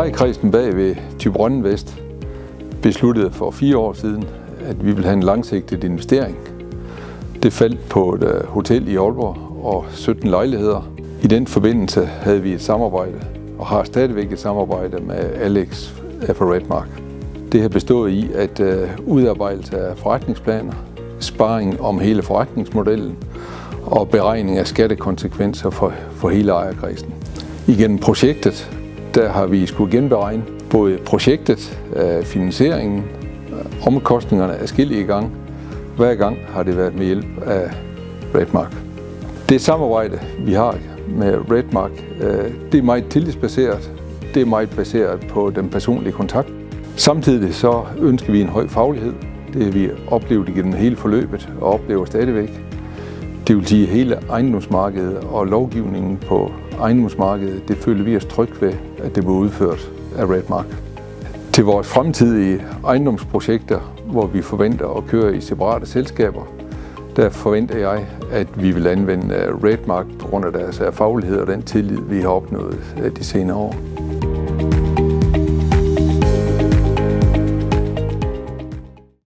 Ejerkredsen bag ved Thyborøn Vest besluttede for 4 år siden, at vi ville have en langsigtet investering. Det faldt på et hotel i Aalborg og 17 lejligheder. I den forbindelse havde vi et samarbejde, og har stadigvæk et samarbejde med Alex fra Redmark. Det har bestået i at udarbejdelse af forretningsplaner, sparring om hele forretningsmodellen og beregning af skattekonsekvenser for hele ejerkredsen. Igennem projektet der har vi skulle genberegne både projektet, finansieringen, omkostningerne adskillige gange. Hver gang har det været med hjælp af Redmark. Det samarbejde, vi har med Redmark, det er meget tillidsbaseret. Det er meget baseret på den personlige kontakt. Samtidig så ønsker vi en høj faglighed. Det har vi oplevet igennem hele forløbet og oplever stadigvæk. Det vil sige, at hele ejendomsmarkedet og lovgivningen på ejendomsmarkedet, det føler vi os trygge ved, at det bliver udført af Redmark. Til vores fremtidige ejendomsprojekter, hvor vi forventer at køre i separate selskaber, der forventer jeg, at vi vil anvende Redmark på grund af deres faglighed og den tillid, vi har opnået de senere år.